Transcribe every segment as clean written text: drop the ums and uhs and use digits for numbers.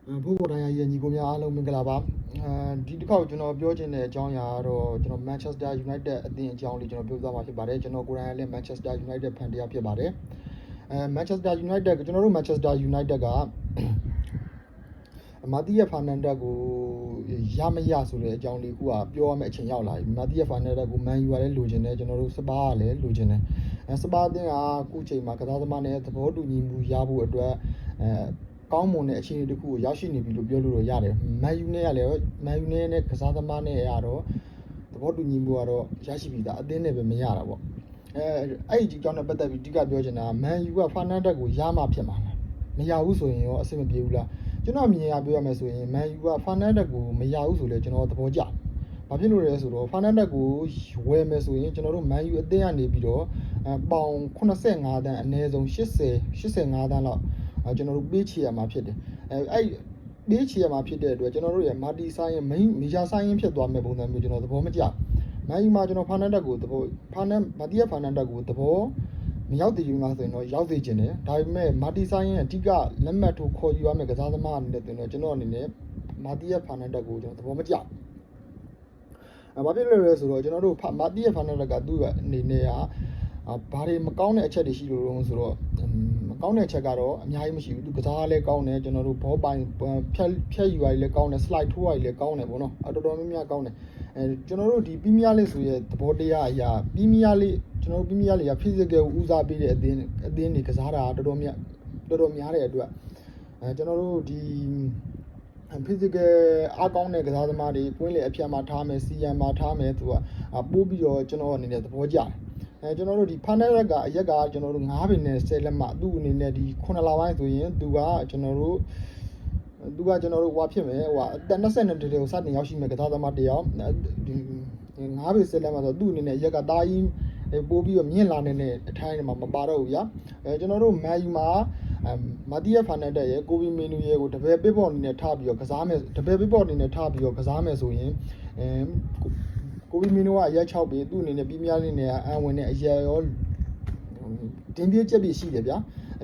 ဖို့ပေါ်တိုင်းရဲ့ညီကိုများအားလုံးမင်္ဂလာပါဒီတစ်ခေါက်ကျွန်တော်ပြောချင်တဲ့အကြောင်းအရာကတော့ကျွန်တော် Manchester United အသင်းအကြောင်းလေးကျွန်တော်ပြောပြမှာဖြစ်ပါတယ်ကျွန်တော်ကိုယ်တိုင်လည်း Manchester United fan တရားဖြစ်ပါတယ်Manchester United ကျွန်တော်တို့ Manchester United ကမာတီးယာဖာနန်ဒက်ကိုရမရဆိုတဲ့အကြောင်းလေးခုကပြောရမယ့်အချိန်ရောက်လာပြီမာတီးယာဖာနန်ဒက်ကိုမန်ယူကလည်းလိုချင်တယ်ကျွန်တော်တို့စပါးကလည်းလိုချင်တယ်စပါးအသင်းကအခုချိန်မှာကစားသမားနဲ့သဘောတူညီမှုရဖို့အတွက်ကောင်းမွန်တဲ့အခြေအနေတစ်ခုကိုရောက်ရှိနေပြီလို့ပြောလို့ရတယ်မန်ယူနဲ့ကလည်းမန်ယူနဲ့ကစားသမားနဲ့ကတော့သဘောတူညီမှုကတော့ရရှိပြီသားအသင်းနဲ့ပဲမရတာပေါ့အဲ့ဒီကြောင့်နဲ့ပတ်သက်ပြီးအဓိကပြောချင်တာမန်ယူကဖာနန်ဒက်ကိုရမှဖြစ်မှာမရဘူးဆိုရင်ရောအဆင်မပြေဘူးလားကျွန်တော်မြင်ရပြောရမယ်ဆိုရင်မန်ယူကဖာနန်ဒက်ကိုမရဘူးဆိုလဲကျွန်တော်သဘောကျဘာဖြစ်လို့လဲဆိုတော့ဖာနန်ဒက်ကိုဝယ်မယ်ဆိုရင်ကျွန်တော်တို့မန်ယူအသင်းကနေပြီးတော့ပေါင်85တန်းအနည်းဆုံး85တန်းလောက်ကျွန်တော်တို့ပေးချေရမှာဖြစ်တယ်အဲ့ပေးချေရမှာဖြစ်တဲ့အတွက်ကျွန်တော်တို့ရဲ့မာတီဆိုင်ရင် main major ဆိုင်ရင်ဖြစ်သွားမယ့်ပုံစံမျိုးကျွန်တော်သဘောမကျမန်ယူမှာကျွန်တော်ဖာနန်ဒက်ကိုသဘောမာတီယာဖာနန်ဒက်ကိုသဘောမရောက်တည်ယူလားဆိုရင်တော့ရောက်စေချင်တယ်ဒါပေမဲ့မာတီဆိုင်ရင်အဓိကလက်မှတ်ထိုးခေါ်ယူရမယ့်ကစားသမားအနေနဲ့တင်တော့ကျွန်တော်အနေနဲ့မာတီယာဖာနန်ဒက်ကိုကျွန်တော်သဘောမကျဘာဖြစ်လို့လဲဆိုတော့ကျွန်တော်တို့မာတီယာဖာနန်ဒက်ကသူ့အနေနဲ့ကဘာတွေမကောင်းတဲ့အချက်တွေရှိလို့ဆိုတော့မကောင်းတဲ့အချက်ကတော့အများကြီးမရှိဘူးသူကစားလည်းကောင်းတယ်ကျွန်တော်တို့ဘောပိုင်ဖြတ်ယူရလည်းကောင်းတယ် slide ထိုးရလည်းကောင်းတယ်ပေါ့နော်တော်တော်များများကောင်းတယ်ကျွန်တော်တို့ဒီပီးမီးယားလိဆိုရဲ့သဘောတရားအရာပီးမီးယားလိကျွန်တော်တို့ပီးမီးယားလိက physical ကိုဦးစားပေးတဲ့အသင်းတွေကစားတာတော်တော်များတဲ့အတွက်ကျွန်တော်တို့ဒီ physical အားကောင်းတဲ့ကစားသမားတွေကွင်းလေအဖြတ်မှာထားမယ်စီယံမှာထားမယ်သူကပိုးပြီးတော့ကျွန်တော်အနေနဲ့သဘောကျတယ်ကျွန်တော်တို့ဒီဖာနယ်ရက်ကအရက်ကကျွန်တော်တို့9ပင်နဲ့10လက်မှသူ့အနေနဲ့ဒီ9လပိုင်းဆိုရင်သူကကျွန်တော်တို့ဟိုဖြစ်မယ်ဟိုအသက်22တည်းကိုစတင်ရောက်ရှိမယ်ကစားသမားတယောက်ဒီ9ပင်10လက်မှဆိုသူ့အနေနဲ့ရက်ကတားကြီးပိုးပြီးတော့မြင့်လာနေတဲ့အထိုင်းမှာမပါတော့ဘူးဗျာကျွန်တော်တို့မန်ယူမှာမာတီယာဖာနန်ဒက်ရဲ့ကိုဗီမီနူရဲ့ကိုတပည့်ပစ်ပေါ်အနေနဲ့ထားပြီးတော့ကစားမယ်တပည့်ပစ်ပေါ်အနေနဲ့ထားပြီးတော့ကစားမယ်ဆိုရင်ကိုဗီမီနူကအရက်6ပေသူ့အနေနဲ့ပီးမီးယားလိနဲ့အန်ဝင်နဲ့အရက်ရောတင်းပြည့်ချက်ပြည့်ရှိတယ်ဗျာ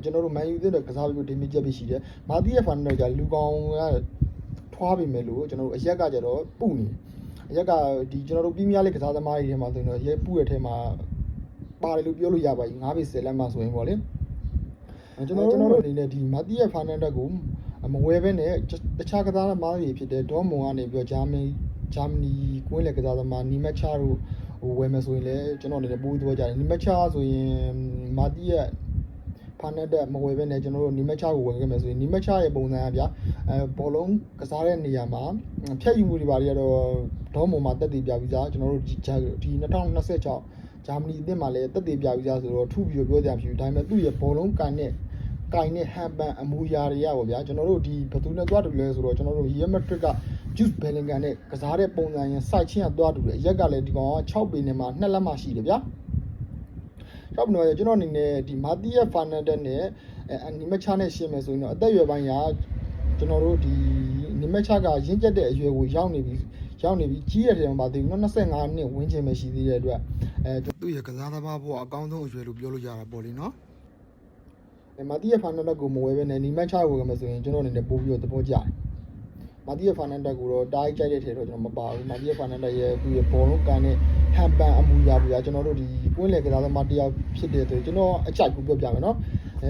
ကျွန်တော်တို့မန်ယူသစ်တဲ့ကစားပြီးတင်းပြည့်ချက်ပြည့်ရှိတယ်မာတီယာဖာနန်ဒက်ကလူကောင်ကထွားပြီမယ်လို့ကျွန်တော်တို့အရက်ကကြတော့ပုနေအရက်ကဒီကျွန်တော်တို့ပီးမီးယားလိကစားသမားတွေထဲမှာဆိုရင်တော့ရဲပုရဲ့ထဲမှာပါတယ်လို့ပြောလို့ရပါပြီ9ပေ10လက်မှဆိုရင်ပေါ့လေကျွန်တော်တို့အနေနဲ့ဒီမာတီယာဖာနန်ဒက်ကိုမဝယ်ဘဲနဲ့တခြားကစားသမားတွေဖြစ်တဲ့ဒေါမွန်ကနေပြီးတော့ဂျာမနီကွင်းလေကစားသမားနီမက်ချာတို့ဝယ်မယ်ဆိုရင်လည်းကျွန်တော်အနေနဲ့ပိုးသဘောကျတယ်နီမက်ချာဆိုရင်မာတီယာဖာနန်ဒက်မဝယ်ဘဲနဲ့ကျွန်တော်တို့နီမက်ချာကိုဝယ်ခဲ့မယ်ဆိုရင်နီမက်ချာရဲ့ပုံစံအပြဘောလုံးကစားတဲ့နေရာမှာဖြတ်ယူမှုတွေပါတွေကတော့ဒေါမွန်မှာတက်တည်ပြပြီးသားကျွန်တော်တို့ဒီ2026ဂျာမနီအသင်းမှာလည်းတက်တည်ပြပြီးသားဆိုတော့ထူပြီးပြောကြဖြစ်ဒါပေမဲ့သူ့ရဲ့ဘောလုံးကန်နဲ့ဟန်ပန်အမူအရာတွေရပါဗျာကျွန်တော်တို့ဒီဘသူနဲ့သွားတူလဲဆိုတော့ကျွန်တော်တို့ Real Madrid က Jude Bellingham နဲ့ကစားတဲ့ပုံစံရင်စိုက်ချင်းကသွားတူတယ်အရက်ကလည်းဒီကောင်က6ပေနဲ့မှ2လက်မှရှိတယ်ဗျာ6ပေနဲ့ကျွန်တော်အနေနဲ့ဒီမာတီယာဖာနန်ဒက်နဲ့နီမက်ချာနဲ့ရှင်းမယ်ဆိုရင်တော့အသက်အရွယ်ပိုင်းကကျွန်တော်တို့ဒီနီမက်ချာကရင့်ကျက်တဲ့အရွယ်ကိုရောက်နေပြီကြီးတဲ့ထဲမှာပါသေးဘူး25နှစ်ဝန်းကျင်ပဲရှိသေးတဲ့အတွက်သူ့ရဲ့ကစားသမားဘဝအကောင်းဆုံးအရွယ်လို့ပြောလို့ရတာပေါ့လေနော်မာတီယာဖာနန်ဒက်ကိုမဝယ်ဘဲနဲ့နီမက်ချာကိုဝယ်မယ်ဆိုရင်ကျွန်တော်အနေနဲ့ပို့ပြီးတော့သဘောကျတယ်မာတီယာဖာနန်ဒက်ကိုတော့တားကြိုက်တဲ့ထဲတော့ကျွန်တော်မပါဘူးမာတီယာဖာနန်ဒက်ရဲ့သူ့ရဲ့ဘောလုံးကန်နဲ့ဟန်ပန်အမူအရာပြကျွန်တော်တို့ဒီကွင်းလေကစားသမားတယောက်ဖြစ်တဲ့ဆိုကျွန်တော်အကြိုက်ကိုပြောပြမယ်နော်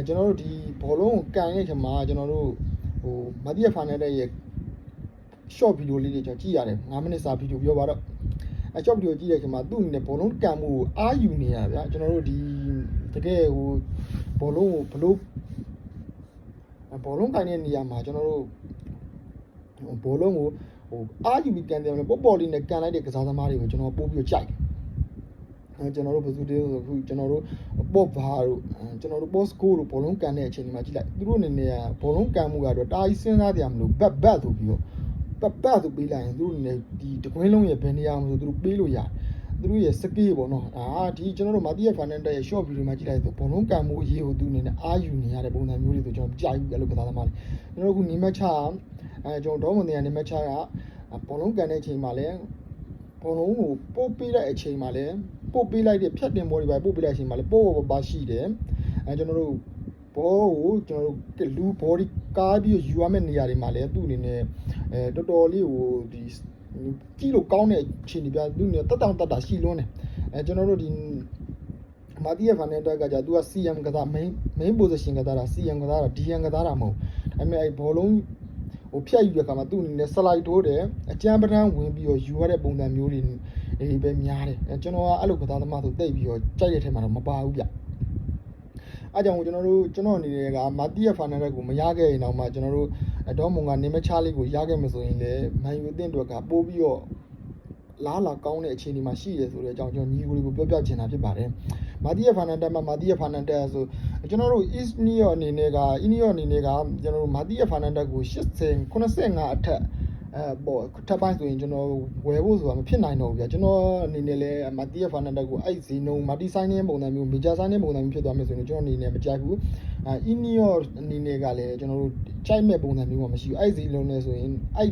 ကျွန်တော်တို့ဒီဘောလုံးကိုကန်ရဲ့ချိန်မှာကျွန်တော်တို့ဟိုမာတီယာဖာနန်ဒက်ရဲ့ short video လေးတွေကျွန်တော်ကြည့်ရတယ်9မိနစ်စာ video ပြောပါတော့short video ကြည့်တဲ့ချိန်မှာသူ့အနေနဲ့ဘောလုံးကန်မှုကိုအားယူနေရဗျာကျွန်တော်တို့ဒီတကယ်ဟိုဘောလုံးကိုဘလို့ဘောလုံးကန်တဲ့နေရာမှာကျွန်တော်တို့ဘောလုံးကိုဟိုအားယူပြီးကန်တယ်ပေါ့လေးနဲ့ကန်လိုက်တဲ့ကစားသမားတွေကိုကျွန်တော်ပို့ပြီးကြိုက်တယ်ကျွန်တော်တို့ဘယ်သူတွေဆိုခုကျွန်တော်တို့ပေါ့ဘာတို့ကျွန်တော်တို့ post score တို့ဘောလုံးကန်တဲ့အချိန်ဒီမှာကြည့်လိုက်သူတို့အနေနဲ့ဘောလုံးကန်မှုကတော့တာကြီးစဉ်းစားတရားမလို့ဘတ်ဆိုပြီးတော့ပတ်ဆိုပေးလိုက်ရင်သူတို့အနေနဲ့ဒီတကွင်းလုံးရဲ့ဘယ်နေရာမှာဆိုသူတို့ပေးလို့ရတယ်သူတို့ရဲ့စကေးပေါ့နော်ဒီကျွန်တော်တို့မာတီယာဖာနန်ဒက်ရဲ့ short video မှာကြည့်လိုက်ဆိုဘောလုံးကန်မှုအရေးကိုသူအနေနဲ့အာယူနေရတဲ့ပုံစံမျိုးတွေဆိုကျွန်တော်ကြားယူရလို့ကစားသမားတွေကျွန်တော်တို့ခုနီမက်ချာကျွန်တော်ဒေါမွန်တွေကနီမက်ချာကဘောလုံးကန်တဲ့အချိန်မှာလည်းဘောလုံးကိုပို့ပေးတဲ့အချိန်မှာလည်းပို့ပေးလိုက်တဲ့ဖြတ်တင်ဘောတွေပဲပို့ပေးလိုက်တဲ့အချိန်မှာလည်းပို့ပါရှိတယ်ကျွန်တော်တို့ ဘောကိုကျွန်တော်တို့လူ body ကားပြီးယူရမယ့်နေရာတွေမှာလည်းသူ့အနေနဲ့တော်တော်လေးကိုဒီကြည့်လို့ကောင်းတဲ့အခြေအနေပြသူ့အနေနဲ့တက်တောင့်တက်တာရှိလွန်းတယ်ကျွန်တော်တို့ဒီမာတီယာဖာနယ်တက်ကကြာသူက CM ကစား main position ကစားတာ CM ကစားတာ DN ကစားတာမဟုတ်အဲ့မဲ့အဲ့ဘောလုံးဟိုဖြတ်ယူတဲ့အခါမှာသူ့အနေနဲ့ slide ထိုးတယ်အကျန်းပဒန်းဝင်ပြီးတော့ယူရတဲ့ပုံစံမျိုးတွေပဲများတယ်ကျွန်တော်ကအဲ့လိုကစားသမားဆိုတိတ်ပြီးတော့ကြိုက်တဲ့ထဲမှာတော့မပါဘူးဗျအားကြောင့်ကျွန်တော်အနေနဲ့ကမာတီယာဖာနယ်တက်ကိုမရခဲ့ရင်တော့မှကျွန်တော်တို့ဒေါမွန်ကနေမချလေးကိုရခဲ့မှဆိုရင်လည်းမန်ယူအသင်းအတွက်ကပို့ပြီးတော့လားလာကောင်းတဲ့အခြေအနေမှာရှိရဆိုတဲ့အကြောင်းကျွန်တော်ညီကိုတွေကိုပြောပြချင်တာဖြစ်ပါတယ်မာတီယာဖာနန်တက်မှာမာတီယာဖာနန်တက်ဆိုကျွန်တော်တို့ East Neo အနေနဲ့က Ineo အနေနဲ့ကကျွန်တော်တို့မာတီယာဖာနန်တက်ကို85အထက်ပေါ့ထပ်ပိုင်းဆိုရင်ကျွန်တော်ဝယ်ဖို့ဆိုတာမဖြစ်နိုင်တော့ဘူးဗျာကျွန်တော်အနေနဲ့လည်းမာတီယာဖာနန်တက်ကိုအဲ့ဇီနုံမာတီဆိုင်နင်းပုံစံမျိုးမေဂျာဆိုင်နင်းပုံစံမျိုးဖြစ်သွားမယ်ဆိုရင်ကျွန်တော်အနေနဲ့မကြိုက်ဘူးIneo အနေနဲ့ကလည်းကျွန်တော်တို့ကြိုက်မဲ့ပုံစံမျိုးမှမရှိဘူးအဲ့ဇီလုံးနဲ့ဆိုရင်အဲ့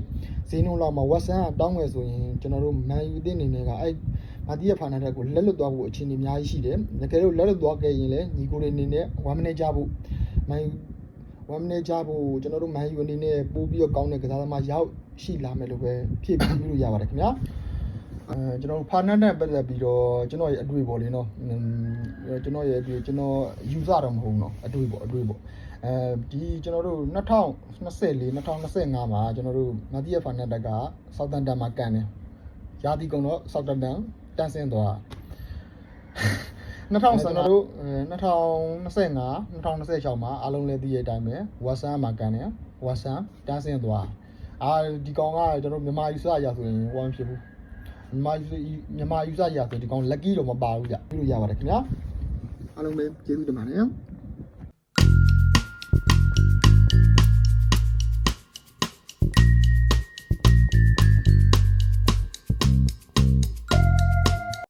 ဇီနုံလောက်မှာဝက်ဆန်ကတောင်းမယ်ဆိုရင်ကျွန်တော်တို့မန်ယူအသင်းအနေနဲ့ကအဲ့မာတီယာဖာနန်တက်ကိုလက်လွတ်သွားဖို့အခြေအနေအများကြီးရှိတယ်တကယ်လို့လက်လွတ်သွားခဲ့ရင်လည်းညီကိုတွေအနေနဲ့1 minute ကြဖို့မန်ယူ1 minute ကြဖို့ကျွန်တော်တို့မန်ယူအနေနဲ့ပို့ပြီးတော့ကောင်းတဲ့ကစားသမားရောက်ရှိလာမယ်လို့ပဲဖြည့်ပြီးလို့ရပါတယ်ခင်ဗျာကျွန်တော်ဖာနန်တက်ပတ်သက်ပြီးတော့ကျွန်တော်ရဲ့အတွေ့ပေါ်လေးနော်ကျွန်တော်ရဲ့အတွေ့ကျွန်တော်ယူဆတော့မဟုတ်ဘူးနော်အတွေ့ပေါ့ဒီကျွန်တော်တို့2024 2025မှာကျွန်တော်တို့မာတီယာဖာနန်တက်ကဆောက်တန်တန်မှာကန်တယ်ရာသီကုန်တော့ဆောက်တန်တန်တန်းဆင်းသွား2025တို့2025 2026မှာအားလုံးလည်းသိရတဲ့အတိုင်းပဲဝက်ဆန်မှာကန်တယ်ဝက်ဆန်တန်းဆင်းသွားဒီကောင်ကကျွန်တော်မြန်မာယူဆရဆိုရင်1ဖြစ်ဘူးမြန်မာယူဆရဆိုဒီကောင် lucky တော့မပါဘူးဗျပြီးလို့ရပါတယ်ခင်ဗျာအားလုံးပဲကျေးဇူးတင်ပါတယ်